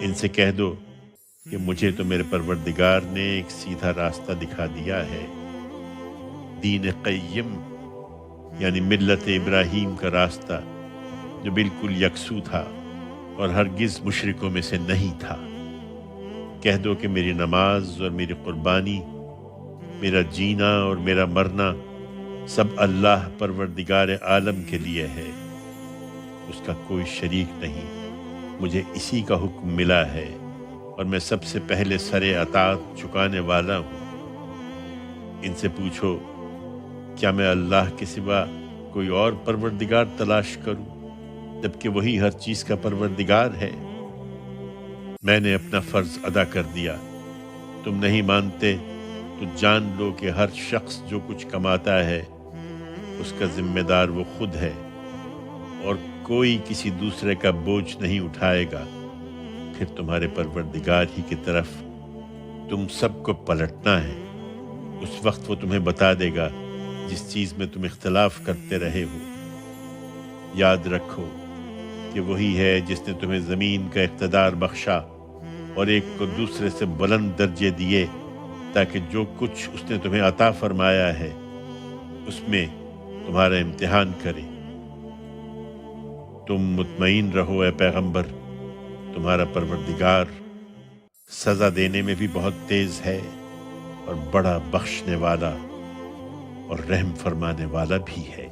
ان سے کہہ دو کہ مجھے تو میرے پروردگار نے ایک سیدھا راستہ دکھا دیا ہے، دین قیم یعنی ملت ابراہیم کا راستہ جو بالکل یکسو تھا اور ہرگز مشرکوں میں سے نہیں تھا۔ کہہ دو کہ میری نماز اور میری قربانی، میرا جینا اور میرا مرنا سب اللہ پروردگار عالم کے لیے ہے، اس کا کوئی شریک نہیں، مجھے اسی کا حکم ملا ہے اور میں سب سے پہلے سر اطاعت چکانے والا ہوں۔ ان سے پوچھو کیا میں اللہ کے سوا کوئی اور پروردگار تلاش کروں جبکہ وہی ہر چیز کا پروردگار ہے؟ میں نے اپنا فرض ادا کر دیا، تم نہیں مانتے تو جان لو کہ ہر شخص جو کچھ کماتا ہے اس کا ذمہ دار وہ خود ہے، اور کوئی کسی دوسرے کا بوجھ نہیں اٹھائے گا۔ پھر تمہارے پروردگار ہی کی طرف تم سب کو پلٹنا ہے، اس وقت وہ تمہیں بتا دے گا جس چیز میں تم اختلاف کرتے رہے ہو۔ یاد رکھو کہ وہی ہے جس نے تمہیں زمین کا اقتدار بخشا اور ایک کو دوسرے سے بلند درجے دیے تاکہ جو کچھ اس نے تمہیں عطا فرمایا ہے اس میں تمہارا امتحان کرے۔ تم مطمئن رہو اے پیغمبر، تمہارا پروردگار سزا دینے میں بھی بہت تیز ہے اور بڑا بخشنے والا اور رحم فرمانے والا بھی ہے۔